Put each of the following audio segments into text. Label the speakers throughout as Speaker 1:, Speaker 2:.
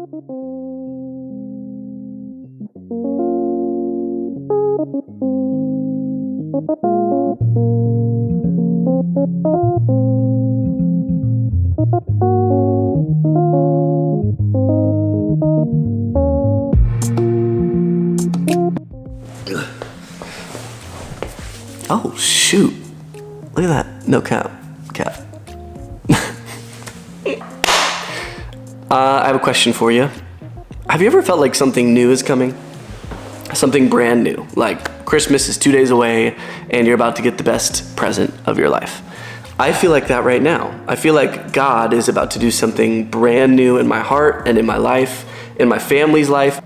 Speaker 1: Oh, shoot. Look at that. No cap. I have a question for you. Have you ever felt like something new is coming? Something brand new, like Christmas is 2 days away and you're about to get the best present of your life. I feel like that right now. I feel like God is about to do something brand new in my heart and in my life, in my family's life.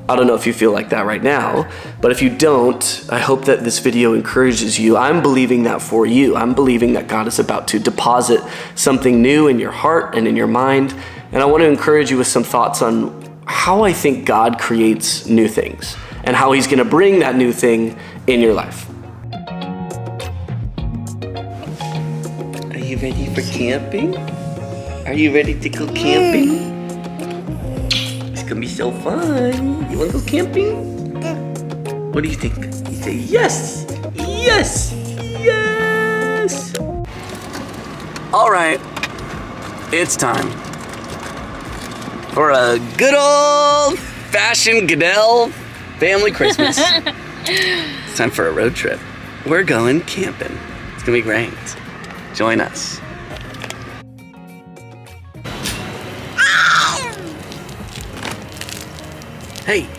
Speaker 1: I don't know if you feel like that right now, but if you don't, I hope that this video encourages you. I'm believing that for you. I'm believing that God is about to deposit something new in your heart and in your mind. And I want to encourage you with some thoughts on how I think God creates new things and how he's going to bring that new thing in your life. Are you ready for camping? Are you ready to go camping? It's going to be so fun. You want to go camping? What do you think? You say yes, yes, yes. All right, it's time for a good old-fashioned Goodell family Christmas. It's time for a road trip. We're going camping. It's gonna be great. Join us. Hey,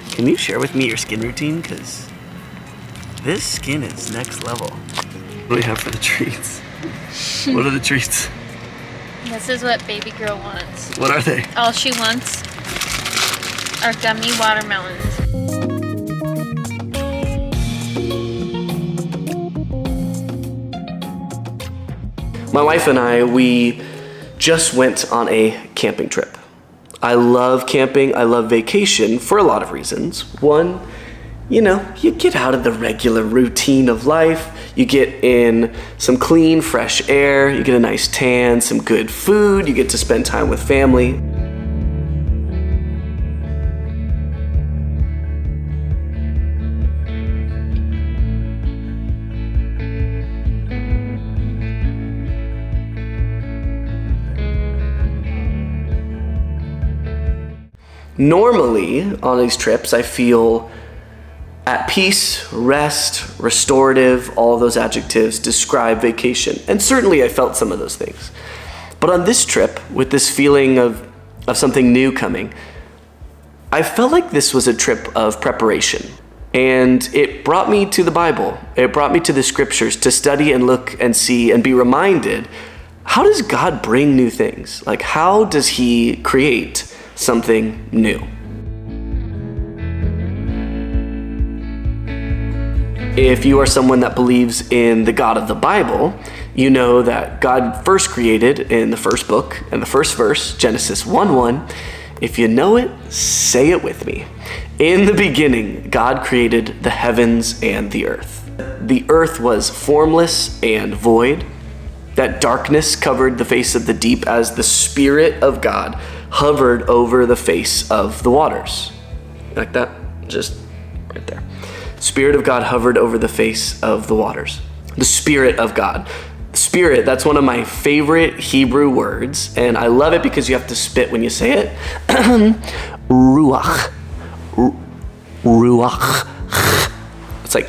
Speaker 1: can you share with me your skin routine? Because this skin is next level. What do we have for the treats? What are the treats?
Speaker 2: This is what baby girl wants.
Speaker 1: What are they?
Speaker 2: All she wants are gummy watermelons.
Speaker 1: My wife and I, we just went on a camping trip. I love camping, I love vacation for a lot of reasons. One, you get out of the regular routine of life. You get in some clean, fresh air. You get a nice tan, some good food. You get to spend time with family. Normally, on these trips, I feel at peace, rest, restorative, all of those adjectives describe vacation. And certainly I felt some of those things. But on this trip, with this feeling of something new coming, I felt like this was a trip of preparation. And it brought me to the Bible. It brought me to the scriptures to study and look and see and be reminded, how does God bring new things? Like, how does he create something new? If you are someone that believes in the God of the Bible, you know that God first created in the first book and the first verse, Genesis 1:1. If you know it, say it with me. In the beginning, God created the heavens and the earth. The earth was formless and void. That darkness covered the face of the deep as the Spirit of God hovered over the face of the waters. Like that? Just right there. Spirit of God hovered over the face of the waters. The Spirit of God. Spirit, that's one of my favorite Hebrew words, and I love it because you have to spit when you say it. Ruach. Ruach. It's like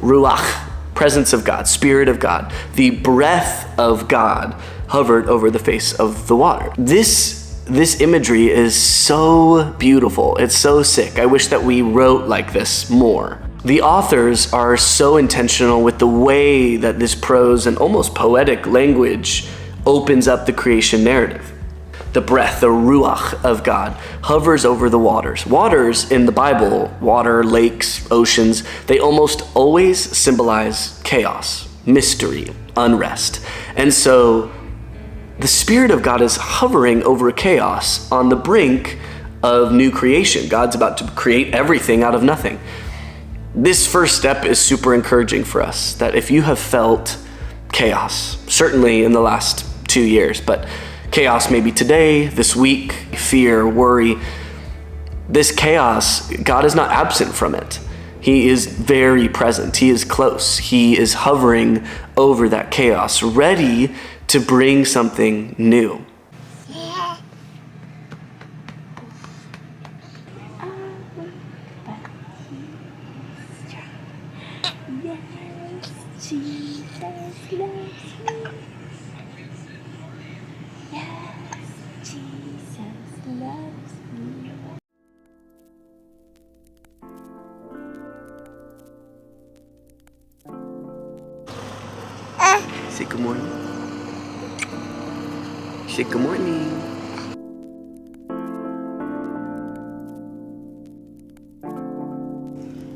Speaker 1: Ruach. Presence of God, Spirit of God. The breath of God hovered over the face of the water. This imagery is so beautiful. It's so sick. I wish that we wrote like this more. The authors are so intentional with the way that this prose and almost poetic language opens up the creation narrative. The breath, the ruach of God hovers over the waters. Waters in the Bible, water, lakes, oceans, they almost always symbolize chaos, mystery, unrest. And so the Spirit of God is hovering over chaos on the brink of new creation. God's about to create everything out of nothing. This first step is super encouraging for us, that if you have felt chaos, certainly in the last 2 years, but Chaos maybe today, this week, fear, worry. This chaos, God is not absent from it. He is very present. He is close. He is hovering over that chaos, ready to bring something new. Say good morning. Say good morning.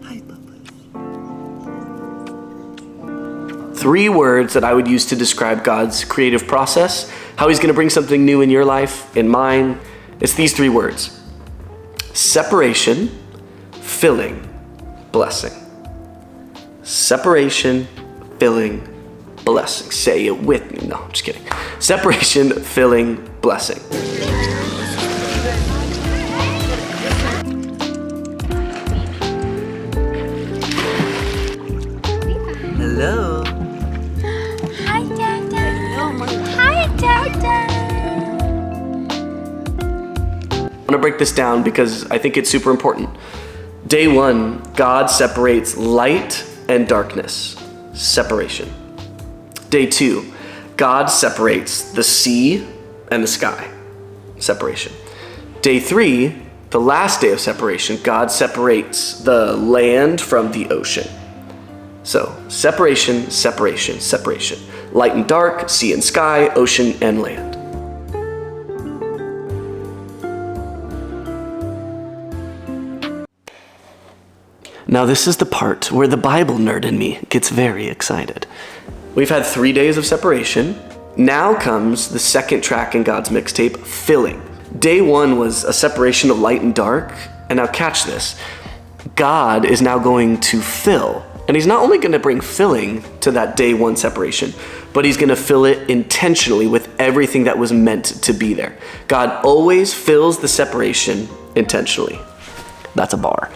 Speaker 1: Hi, Bubba. 3 words that I would use to describe God's creative process, how he's going to bring something new in your life, in mine. It's these 3 words: separation, filling, blessing. Separation, filling, blessing. Say it with me. No, I'm just kidding. Separation, filling, blessing. Hello.
Speaker 2: Hi, Dada. Hi, Dada.
Speaker 1: I want to break this down because I think it's super important. Day 1, God separates light and darkness. Separation. Day 2, God separates the sea and the sky. Separation. Day 3, the last day of separation, God separates the land from the ocean. So, separation, separation, separation. Light and dark, sea and sky, ocean and land. Now this is the part where the Bible nerd in me gets very excited. We've had 3 days of separation. Now comes the second track in God's mixtape, filling. Day 1 was a separation of light and dark, and now catch this. God is now going to fill, and he's not only going to bring filling to that day 1 separation, but he's going to fill it intentionally with everything that was meant to be there. God always fills the separation intentionally. That's a bar.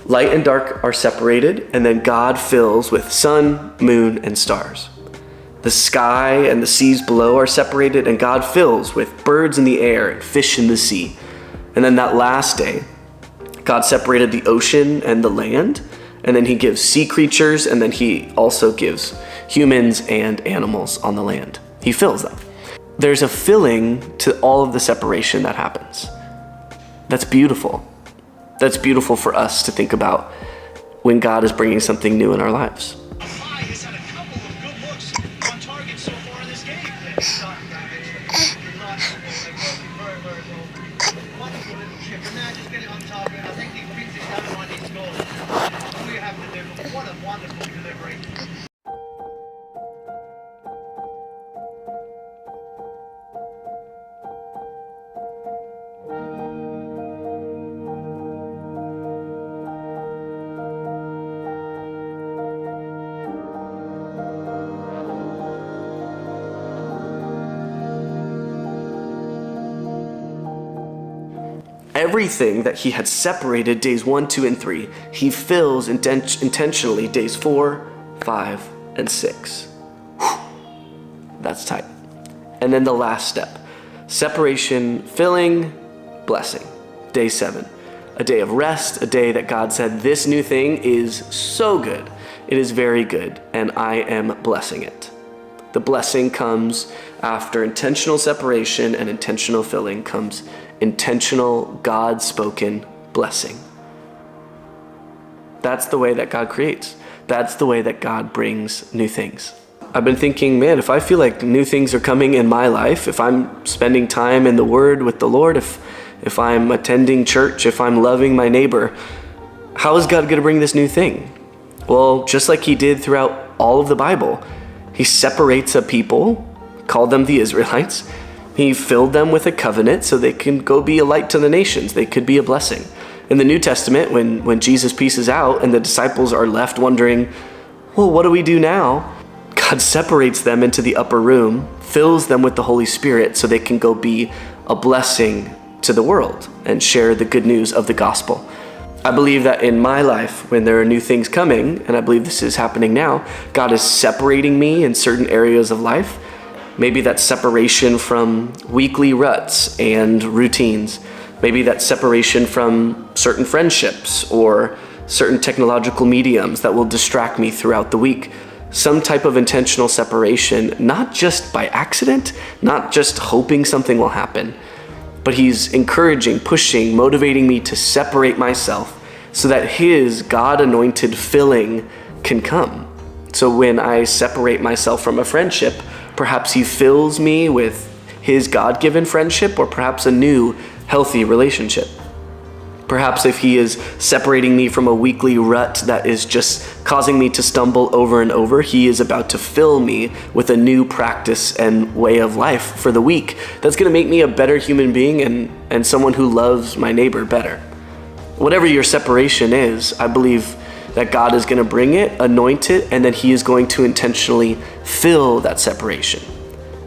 Speaker 1: Light and dark are separated, and then God fills with sun, moon, and stars. The sky and the seas below are separated, and God fills with birds in the air and fish in the sea. And then that last day, God separated the ocean and the land, and then he gives sea creatures, and then he also gives humans and animals on the land. He fills them. There's a filling to all of the separation that happens. That's beautiful. That's beautiful for us to think about when God is bringing something new in our lives.
Speaker 3: Has had a couple of good looks on target so far in this game. Wonderful little chip. And now just getting on top of it. I think he brings it down on his goal. All you have to do. What a wonderful delivery.
Speaker 1: Everything that he had separated days 1, 2, and 3, he fills intentionally days 4, 5, and 6. Whew. That's tight. And then the last step, separation, filling, blessing. Day 7, a day of rest, a day that God said, this new thing is so good. It is very good, and I am blessing it. The blessing comes after intentional separation, and intentional filling comes intentional, God-spoken blessing. That's the way that God creates. That's the way that God brings new things. I've been thinking, man, if I feel like new things are coming in my life, if I'm spending time in the Word with the Lord, if I'm attending church, if I'm loving my neighbor, how is God going to bring this new thing? Well, just like he did throughout all of the Bible, he separates a people, called them the Israelites. He filled them with a covenant so they can go be a light to the nations. They could be a blessing. In the New Testament, when Jesus pieces out and the disciples are left wondering, well, what do we do now? God separates them into the upper room, fills them with the Holy Spirit so they can go be a blessing to the world and share the good news of the gospel. I believe that in my life, when there are new things coming, and I believe this is happening now, God is separating me in certain areas of life. Maybe that's separation from weekly ruts and routines. Maybe that's separation from certain friendships or certain technological mediums that will distract me throughout the week. Some type of intentional separation, not just by accident, not just hoping something will happen, but he's encouraging, pushing, motivating me to separate myself so that his God-anointed filling can come. So when I separate myself from a friendship, perhaps he fills me with his God-given friendship, or perhaps a new, healthy relationship. Perhaps if he is separating me from a weekly rut that is just causing me to stumble over and over, he is about to fill me with a new practice and way of life for the week that's going to make me a better human being and someone who loves my neighbor better. Whatever your separation is, I believe that God is going to bring it, anoint it, and then he is going to intentionally fill that separation.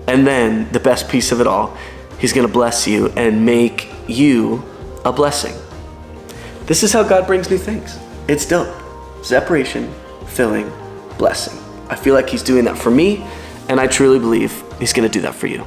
Speaker 1: And then the best piece of it all, he's going to bless you and make you a blessing. This is how God brings new things. It's dope. Separation, filling, blessing. I feel like he's doing that for me, and I truly believe he's going to do that for you.